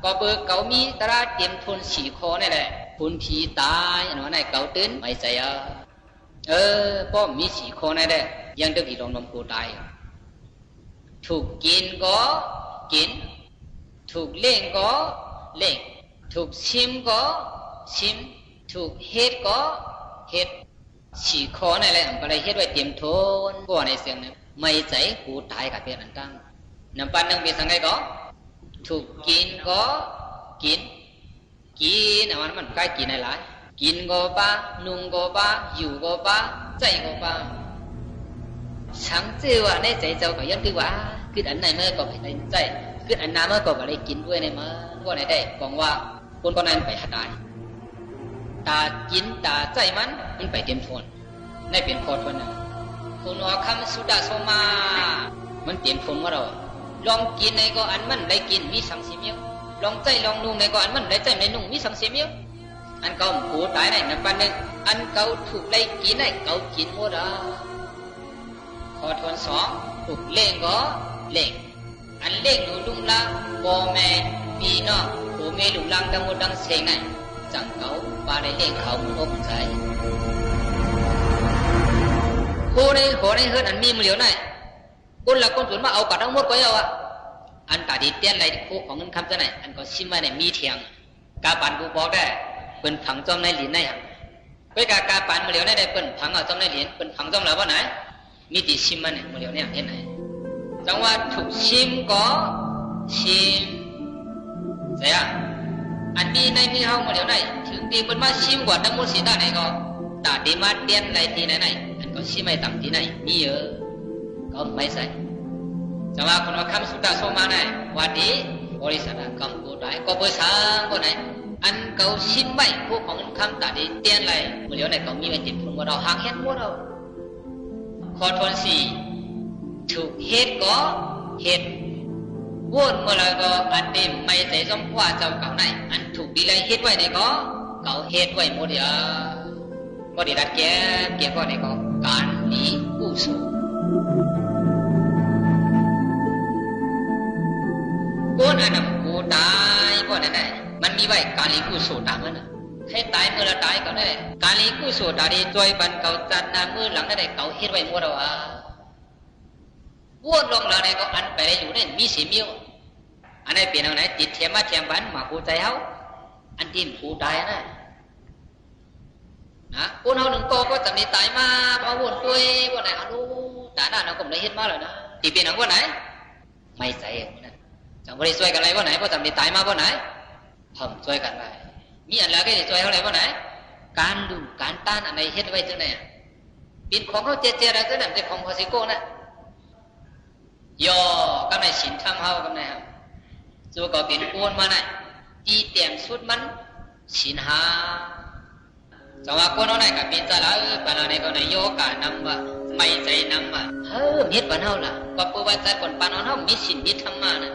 A: ก็เบิกเกามีตราเตรียมทุนสี่คอนี่แหละคุณผีตายอันว่าไหนเกาตื่นไม่ใช่ป้อมีสี่คอนี่แหละยังเด็กที่ลงนมกูตายถูกกินก็กินถูกเล่งก็เล่งถูกชิมก็ชิมถูกเฮ็ดก็เฮ็ดสี่คอนี่แหละอะไรเฮ็ดไว้เตรียมทุนพวกในเสียงเนี่ยไม่ใจกูตายกับเพียรนันตั้งน้ำปันหนึ่งเป็นสังไงก็ถูกกินก็กินมันใกล้กินอะไรกินก็ป้านุ่งก็ป้าอยู่ก็ป้าใจก็ป้า ฉันเชื่อว่าในใจเจ้าก็ยังคือว่าคืออันไหนเมื่อก็ไปในใจคืออันน้ำเมื่อก็ไปกินด้วยในมือว่าไหนได้บอกว่าคนคนนั้นไปหาตายตากินตาใจมันไปเต็มทนในเป็นพอทนนะคุณว่าคำสุดาโสมามันเต็มทนว่าเราลองกินในก็อันมันได้กินมีสังสิมิวลองใจลองนุ่งในก็อันมันได้ใจไม่นุ่งมีสังสิมิวอันเก่าผูตายในนับวันหนึ่งอันเก่าถูกได้กินในเก่ากินหมดอ่ะพอทนสองถูกเล่งก็เล่งอันเล่งหนูลุงละพ่อแม่พี่น้องผู้มีลุงลังดังหมดดังเสียงในจังเก่าปาได้เล่งเขาหมดอกใจโคในเฮือนอันมีมือเหลียวในคนละคนส่วนมาเอากัดทั้งหมดก็เอาอ่ะอันตาดีเตี้ยนไรโคของเงินคำจะไหนอันก็ชิมมาในมีเทียงกาปันกูบอกได้เป็นผังจอมในหลินในอ่ะไปกาปันมือเหลียวในได้เป็นผังเอาจอมในหลินเป็นผังจอมแล้วว่าไหนมีตีชิมมาเนี่ยมือเหลียวเนี่ยเห็นไหนจังว่าถูกชิมก็ชิมเสียอันมีในมีเฮามือเหลียวในถึงตีเป็นมาชิมกว่าทั้งหมดสีตาไหนก็ตาดีมาเตี้ยนไรทีไหนไหนอันก็ชิมไม่ต่ำทีไหนมีเยอะก็ไม่ใส่จังว่าคนว่าคำสุดาโสมาไหนวันนี้บริษัทกำกูได้ก็เปิดช้างก็ไหนอันเขาชิมไม่พวกของคำตาดีเตี้ยนไรมือเหลียวในเขามีไว้ติดพุ่งว่าเราหางเห็นว่าเราขอทนสี่ถูกเหตุก็เหตุวนเมื่อไรก็อันเต็มไม่ใส่สมว่าเจ้าเก่าไหนอันถูกดีไรเหตุไว้ในก็เก่าเหตุไว้หมดเดียวก็ดีรัดแก่ก็ในก็การนี้กู้สู้ก้นอันนั้นกูตายก็ไหนมันมีไว้การนี้กู้สู้ตามมันนะให้ตายเมื่อละตายก็ได้การนี้กู้สู้ตาดีจอยบันเก่าจัดนามือหลังได้เก่าเหตุไว้หมดแล้ววนลงแล้วในก็อันไปได้อยู่ในมีสีมิวอันไหนเปลี่ยนอะไรติดเทียมมาเทียมบันมากูใจเขาอันที่กูตายนะคนเขาหนึ่งก็จะมีตายมาพอวนตัววันไหนเขาดูตาหน้าเราก็ไม่เห็นมาเลยนะตีเป็นอะไรวันไหนไม่ใจนะจังบริสุทธิ์กันอะไรวันไหนพอจะมีตายมาวันไหนผมช่วยกันไปมีอันแล้วก็จะช่วยเขาอะไรวันไหนการดูการต้านอะไรเฮ็ดไว้จังไหนเป็นของเขาเจอะไรจังไหนเป็นของพอสิโก้นะย่อก็ในสินทำเขาก็ในครับจูก็เป็นโอนมาไหนตีเตียมสุดมันสินหาจังว่าคนเอาไหนกับเป็นจะแล้วปานในก็ในโยกานำว่าไม่ใจนำว่าเฮ็ดปานเฮาล่ะก็ปูว่าใจคนปานเฮามีศีลมีธรรมะน่ะ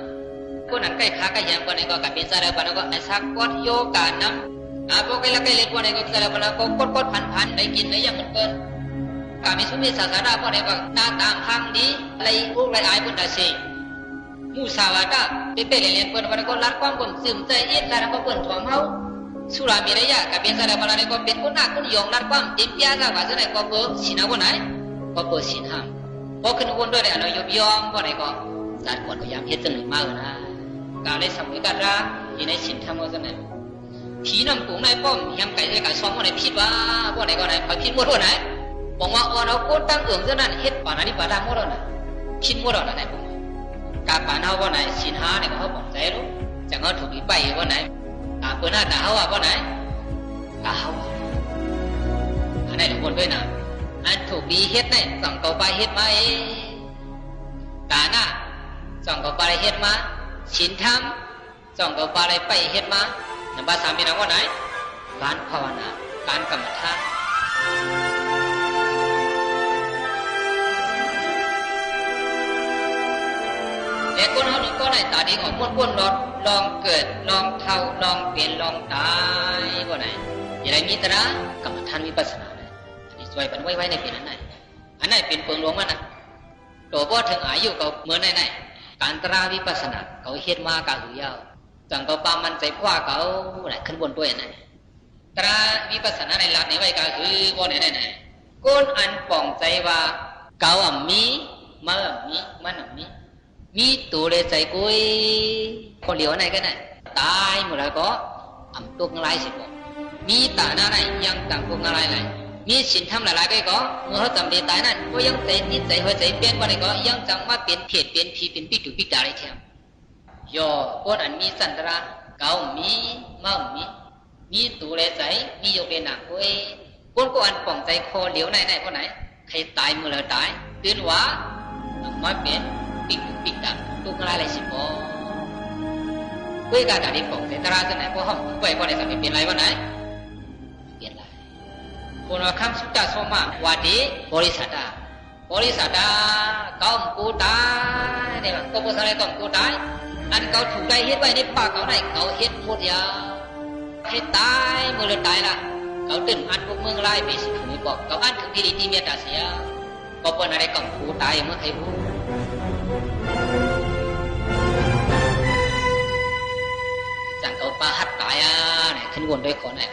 A: คนนั้นใกล้ขาใกล้ยามคนไหนก็กับเป็นจะแล้วปานก็ไอ้สักกดโยกานำพวกใกล้เล็กคนไหนก็จะแล้วปานก็กดพันได้กินได้ยังมันเปิ้นกามีสุมีศาสนาพวกไหนก็หน้าตามพังดีไรพวกไรอายเปิ้นได้สิมูสาวาตาเป๊ะๆเรียนเปิ้นว่าก็รัดความคนซึมใจเอ็ดแล้วก็เปิ้นถ่วงเฮาสุรามีระยะกับเป็นอะไรมาแล้วก็เป็นคนหน้าคนยองรัดความเต็มเปียกว่าจะไหนก็เปิดสินาวันไหนก็เปิดสินห้ามพอขึ้นวนด้วยอะไรยบยอมว่าไหนก็จัดก่อนพยายามเฮ็ดจังหนึ่งมากนะการได้สมุยกันรักที่ในสินทำว่าจะไหนผีน้ำกุ้งในป้อมยำไก่ในไก่ซ้อมว่าไหนผิดว่าไหนก็ไหนพอผิดหมดว่าไหนบอกว่าอ๋อเราโคตรตั้งเอื้องจะนั่นเฮ็ดป่านนี้ป่าดามหมดแล้วนะผิดหมดแล้วนะไหนผมการป่านเฮาว่าไหนสินหาเนี่ยเขาบอกใจรู้จังเขาถูกอีใบว่าไหนเปิดหน้าตาเขาว่าไหนตาเขาอันไหนทุกคนด้วยนะอันถูกดีเฮ็ดไหนส่องเก่าไปเฮ็ดมาตาหน้าส่องเก่าไปเฮ็ดมาสินธรรมส่องเก่าไปเฮ็ดมาในภาษามีนามว่าไหนการภาวนาการกรรมฐานแต่คนเขาหนึ่งก็ได้ตาดีของม้วนๆลองเกิดลองเท่าลองเปลี่ยนลองตายว่าไหนอย่างไรมีตระกรรมฐานวิปัสสนาเลยที่ช่วยเป็นไว้ในเป็นอันไหนเป็นเปิงหลวงมันนะตัวพ่อถึงอายุเขาเหมือนไหนการตระวิปัสสนาเขาเฮ็ดมากาหือยาวจังเขาปามันใจพ่อเขาไหนขึ้นบนด้วยไหนตระวิปัสสนาในหลักในไว้กาหือว่าไหนก้นอันป่องใจว่าเขามีมันมีตัวเลยใจกุยคนเหลียวไหนกันน่ะตายหมดแล้วก็ตัวอะไรสิบมีตาหน้าไหนยังต่างพวกอะไรไหนมีสินทำหลายๆก็เมื่อเขาจำได้ตายนั่นก็ยังใจนิดใจหัวใจเปลี่ยนวันไหนก็ยังจังมาเปลี่ยนเพียรเปลี่ยนผีเป็นปิดปิดอะไรแถมย่อคนอันมีสันตระเก่ามีตัวเลยใจมีโยกเลยหนักกุยคนก็อันป่องใจคอเหลียวไหนคนไหนใครตายเมื่อไรตาย ตื่นว่ามาเป็นปิกปิกดังตุกอะไรเลยสิบอคุยกันจากที่ผมเสตราจะไหนพวกห้องคุยกันในสมัยเป็นไรวะไหนเปลี่ยนไรคนว่าคำสุดท้ายสมาวันนี้บริษัทก้มกูตายเนี่ยก็ภาษาอะไรก้มกูตายอันเขาถูกได้เฮ็ดไว้ในปากเขาไหนเขาเฮ็ดหมดยาเฮ็ดตายมือเลยตายละเขาตื่นอันพวกเมืองไล่ไปสิคุณบอกเขาอันถึงที่ดีที่เมียตาเสียก็เป็นอะไรก้มกูตายเมื่อใครรู้จังเขาปาหัดตายเนี่ยขึ้นวนด้วยคนไหน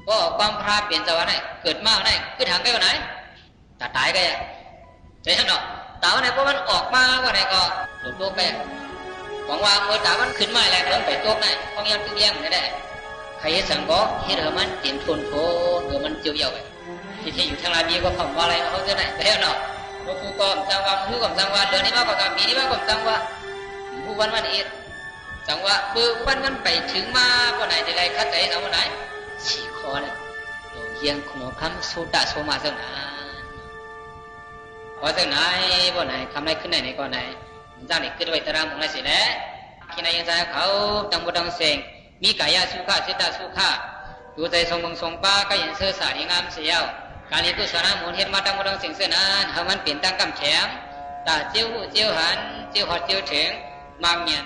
A: ก็ความพลาดเปลี่ยนสวรรค์ไหนเกิดมากไหนขึ้นทางไปวันไหนตาตายก็ยังใช่ไหมตาวันไหนเพราะมันออกมาวันไหนก็หลุดตัวไปหวังว่าเมื่อตามันขึ้นมาแล้วเริ่มไปตัวไหนต้องยังตึ้งยังไม่ได้ใครเห็นสังก็เห็นมันเต็มทนโถมันเจียวเยาไปที่อยู่ทางลาบีก็คำว่าอะไรเขาจะไหนไปแล้วเนาะผู้กองจังหวะผู้กองจังหวะเดือนนี้มากกว่าปีนี้มากกว่าจังหวะผู้วันเอ็ดจังหวะเมื่อวันมันไปถึงมาวันไหนจะได้คัดใจเอาวันไหนสี่ข้อเนี่ยเยี่ยงขนมคำโซดาโซมาเจ้าหน้าพอเจ้าไหนวันไหนทำอะไรขึ้นไหนก่อนไหนจ้างนี่ขึ้นไปตารางมองอะไรสิแหละที่ไหนยังใจเขาตั้งบุตังเสงมีกายสุขะเจตสุขะดูใจทรงบังทรงป้าก็ยังเสื้อสาดีงามเสียวการนี้กุศลมูลเห็นมาตั้งบุตังเสงเสื้อนั้นให้มันเปลี่ยนตั้งกำแฉมตาเจียวหูเจียวหันเจียวหอดเจียวถึงมากเงียน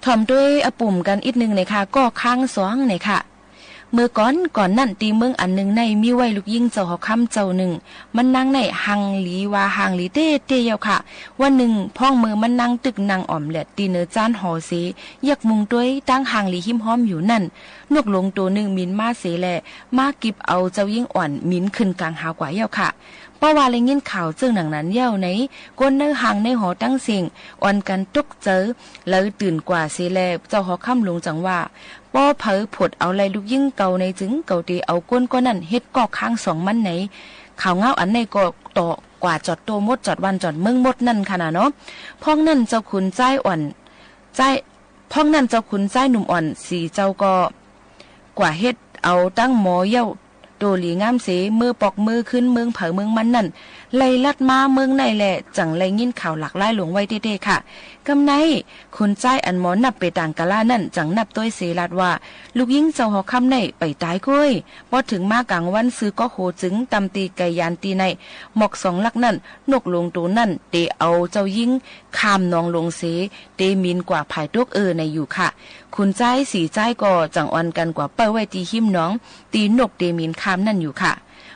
R: ถ่อมด้วยอปุ่มกันอีกนึงเลยค่ะก็ข้างสองเลยค่ะเมื่อก่อนนั่นตีเมืองอันหนึ่งในมีไว้ลูกยิงเจ้าหอคำเจ้าหนึ่งมันนั่งในหังหลีว่าหังหลีเต้เยาค่ะวันหนึ่งพ่องมือมันนั่งตึกนางอ่อมแหละตีเนื้อจานห่อเสยักมุงด้วยตั้งหังหลีหิมห้อมอยู่นั่นนกหลงตัวหนึ่งมินมาเสแลมากิบเอาเจ้ายิงอ่อนมินขึ้นกลางหากว่าเยาค่ะเพราะว่าเลยยินข่าวจึงหนังนั้นเย้าในก้นเนื้อหางในหอตั้งเสียงอ่อนกันตุกเจอแล้วตื่นกว่าเสแลเจ้าหอคำหลงจังว่าป้อเผอผดเอาไรลูกยิ่งเก่าในจึงเก่าตีเอาก้นก็นั่นเฮ็ดกอกข้างสองมันไหนข่าวเงาอันในก็ต่อกว่าจอดโตมดจอดวันจอดเมืองมดนั่นขนาดเนาะพ้องนั่นเจ้าขุนใจอ่อนใจพ้องนั่นเจ้าขุนใจหนุ่มอ่อนสีเจ้าก็กว่าเฮ็ดเอาตั้งหมอเย้าโดหลีงามเสมือปอกมือขึ้นเมืองเผอเมืองมันนั่นไล่ลัดมาเมืองในแหละจังไล่ยินข่าวหลักไล่หลวงไว้เด้ๆค่ะกำไนคุณใจอันหมอนับไปต่างกะลานั่นจังนับต้วยเสลัดว่าลูกยิงเจ้าหอคำในไปตายก้อยพอถึงมากลางวันซื้อก็โหจึงตำตีไก่ยานตีในหมอกสองลักนั่นนกลงตัวนั่นเตเอาเจ้ายิงข้ามนองลงเสเตมินกว่าภายตกในอยู่ค่ะคุณใจสีใจก็จังอ่อนกันกว่าเป้าไว้ตีหิมน้องตีนกเตมินข้ามนั่นอยู่ค่ะ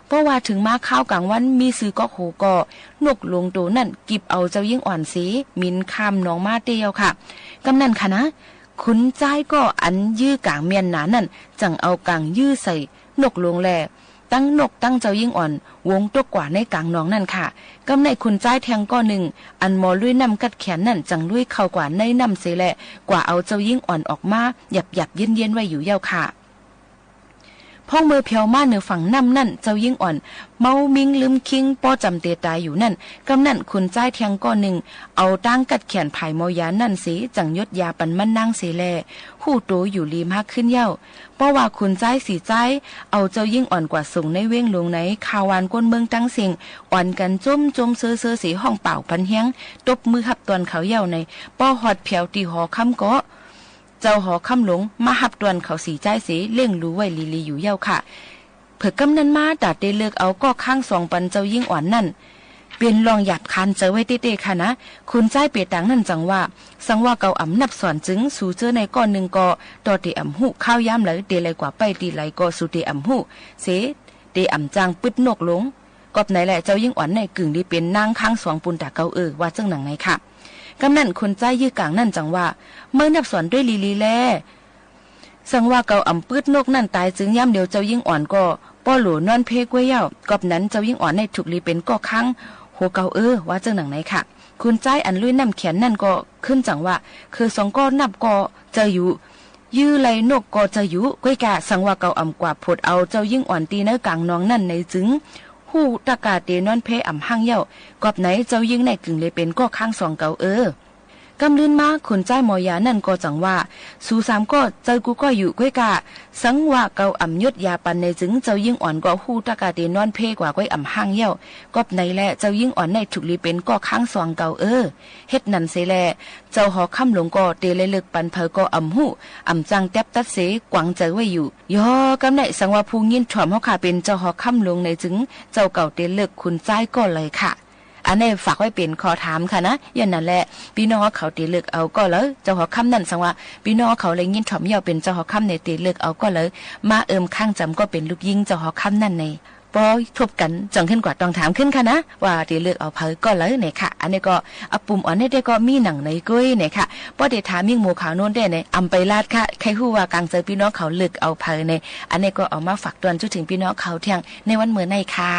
R: เพราะว่าถึงมาข้าวกลางวันมีซื้อก็โหก็นกลงตัวนั่นกิบเอาเจ้ายิ่งอ่อนสีมินข้ามน้องมาเตียวค่ะกำนันค่ะนะคุณใจก็อันยื้อกลางเมียนหนานั่นจังเอากลางยื้อใส่นกลงแลตั้งนกตั้งเจ้ายิ่งอ่อนวงตกกว่าในกลางน้องนั่นค่ะกำในคุณใจแทงก็หนึ่งอันหมอลุยนำกัดแขนนั่นจังลุยเข้ากว่าในนำเสแหละกว่าเอาเจ้ายิ่งอ่อนออกมาหยับเย็นไว้อยู่เย้าค่ะพ่องมือเพียวมาเหนือฝั่งน้ำนั่นเจ้ายิ่งอ่อนเมามิงลืมคิงป้อจำเตตายอยู่นั่นกำนั่นคุณใจแทงก้อนหนึ่งเอาตั้งกัดแขนภายมอยานั่นสีจังยศยาปันมันนั่งเสแลหู้โตอยู่ลีมากขึ้นเย้าเพราะว่าคุณใจสีใจเอาเจ้ายิ่งอ่อนกว่าส่งในเว้งลงในคาวานก้นเมืองตั้งเสียงอ่อนกันจมเซอสีห้องเป่าพันเฮียงตบมือหับตอนเขาเย้าในป้อหอดเพียวตีหอคำก็เจ้าหอคำหลงมาหับตวนเขาสีใจสีเล่งรู้ไว้ลีอยู่เย้าค่ะเผื่อกำนันมาตัดได้เลือกเอาก็ข้างสองปันเจ้ายิ่งอ่อนนั่นเป็นลองหยับคันเจอไว้เต้ๆค่ะนะคุณใจเปียตังนั่นจังว่าสังว่าเกาอ่ำนับสอนจึงสู่เจอในก้อนหนึ่งก็ต่อเตอ่ำหูข้าวย้ำไหลเตไหลกว่าไปตีไหลก็สู่เตอ่ำหูเสเตอ่ำจางปึดนกหลงกอบไหนแหละเจ้ายิ่งอ่อนในกึ่งดีเป็นนางข้างสองปุนตาเกาว่าจังหนังไงค่ะกำนั่นคนใจยื้อกลางนั่นจังว่าเมื่อนับสอนด้วยลีแลสังว่าเกาอ่ำปืดนกนั่นตายจึงย่ำเดียวเจ้ายิ่งอ่อนก็ป้อหลวนอนเพกไว้เย้ากอบนั้นเจ้ายิ่งอ่อนในถูกลีเป็นก็ข้างโหเกาว่าจังหนังไหนค่ะคุณใจอันลุยน้ำแขนนั่นก็ขึ้นจังว่าคือสองก็นับก็จะอยู่ยื้อไหลนกก็จะอยู่ก้อยกะสังว่าเกาอ่ำกว่าผดเอาเจ้ายิ่งอ่อนตีเนื้อกลางน้องนั่นในจึงหู้ตะกาเตนอนเพอ่ำห้างเย้ากอบไหนเจ้ายิ่งในกึ่งเลยเป็นก็ข้างสองเกากำลื่นมาขุนใจหมอยานั่นก็จังว่าสู่สามก็เจอกูก็อยู่ก้อยกะสังว่าเกาอ่ำยศยาปันในจึงเจ้ายิ่งอ่อนก็หู้ตะกาเตนอนเพกว่าก้อยอ่ำห้างเย้ากอบในแลเจ้ายิ่งอ่อนในถูกลีเป็นก็ข้างสองเกาเฮ็ดนั่นเสแลเจ้าหอค่ำหลงก็เตเลยเลิกปันเพอก็อ่ำหู้อ่ำจังแตบตัดเสกวางเจอไว้อยู่ย่อกำในสังว่าผู้ยินถ่อมเฮาค่ะเป็นเจ้าหอค่ำหลงในจึงเจ้าเก่าเตเลิกขุนใจก็เลยค่ะอันนี้ฝากไว้เป็นขอถามค่ะนะอย่างนั้นแหละพี่น้องเขาตีเลือกเอาก็เลยเจ้าหอคำนั่นสังว่าพี่น้องเขาเลยยินถ่อมเยาเป็นเจ้าหอคำในตีเลือกเอาก็เลยมาข้างจำก็เป็นลูกยิงเจ้าหอคำนั่นในปอยทบกันจังขึ้นกว่าต้องถามขึ้นค่ะนะว่าตีเลือกเอาเพอก็เลยเนี่ยค่ะอันนี้ก็อปุ่มอ่อนนี่ได้ก็มีหนังในกุ้ยเนี่ยค่ะป้อเดถามมิ่งหมูขาวโน้นได้เนี่ยอำไปลาดค่ะใครฮู้ว่ากลางเจอพี่น้องเขาเลือกเอาเพอเนี่ยอันนี้ก็เอามาฝากตอนจุดถึงพี่น้องเขาเที่ยงในวันเมื่อในค่ะ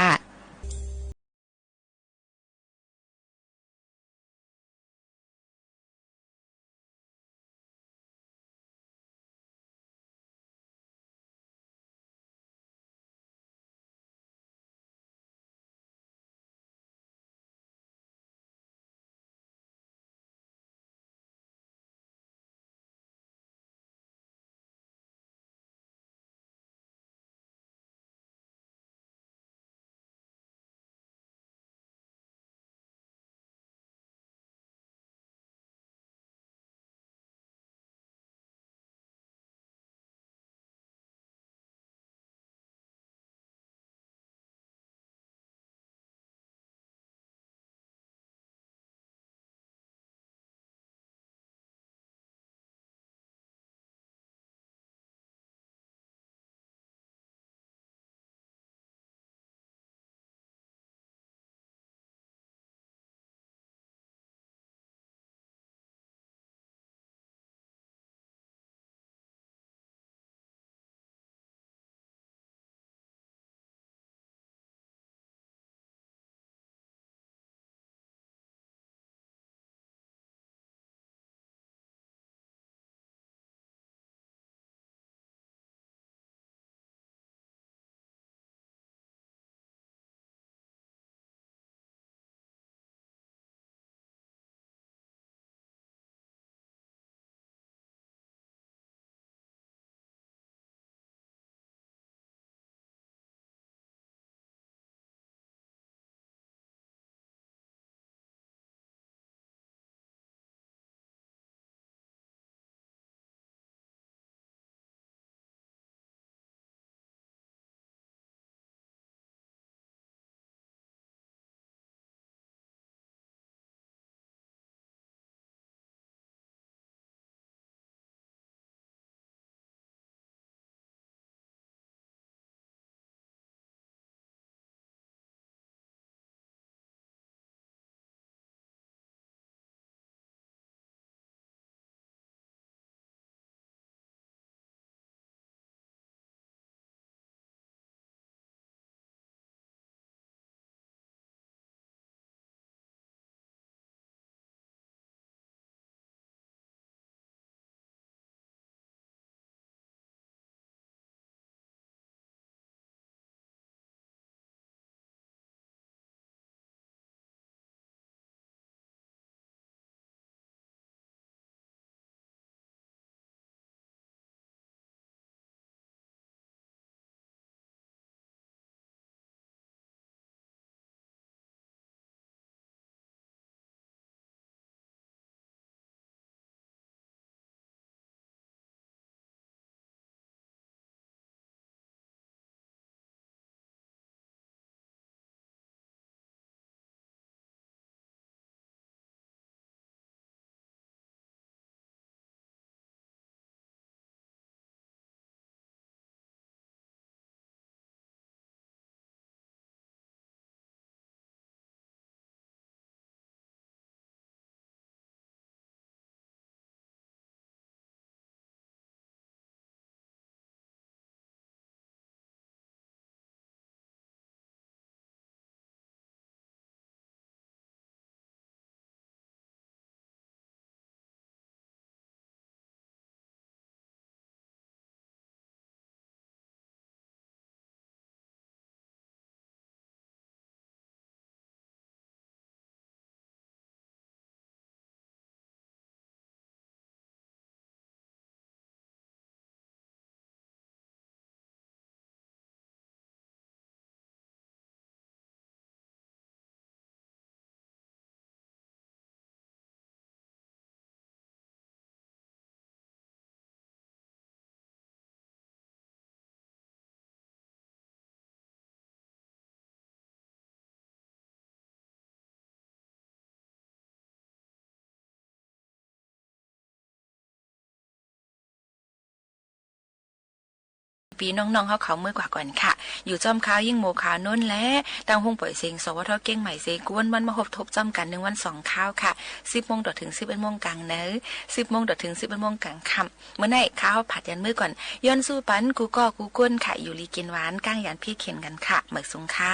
R: ปีน้องๆเฮาเขาเมื่อกว่าก่อนค่ะอยู่จอมขาวยิ่งโมขาวน้นและตังห้องปล่อยเสียงสวทเก้งใหม่เสกวนวันมาหบทบจอมกัน1วัน2ข้าวค่ะ 10:00 นถึง 11:00 นกลางเนอ 10:00 นถึง 11:00 นกลางค่ำมื้อไหนข้าวผัดยันมื้อก่อนย้อนสู้ปันกูก็กูก้นค่ะอยู่ลีกินหวานก้างยันพี่เข็นกันค่ะเหมือกสูงค่ะ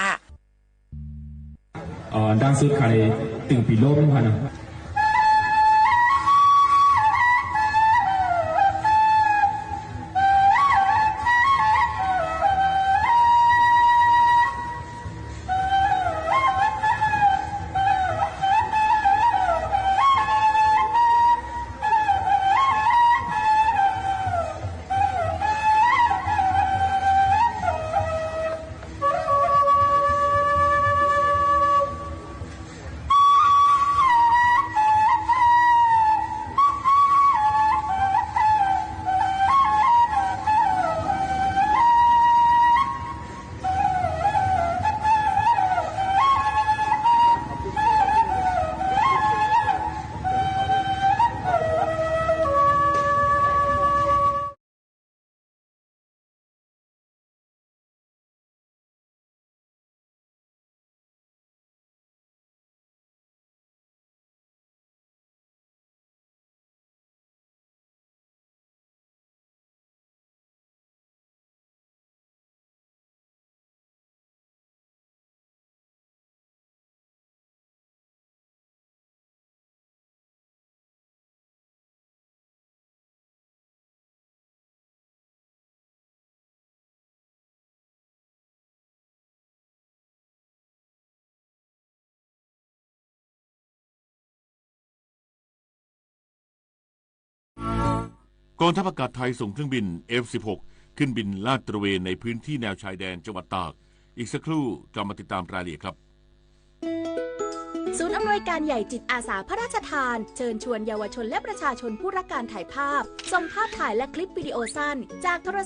C: ดังสุดค่ะเลยตึงปีโลมค่ะนะ
B: กองทัพอากาศไทยส่งเครื่องบิน F-16 ขึ้นบินลาดตระเวนในพื้นที่แนวชายแดนจังหวัดตากอีกสักครู่กลับมาติดตามรายละเอียดครับ
V: ศูนย์อำนวยการใหญ่จิตอาสาพระราชทานเชิญชวนเยาวชนและประชาชนผู้รักการถ่ายภาพส่งภาพถ่ายและคลิปวิดีโอสั้นจากโทรศัพท์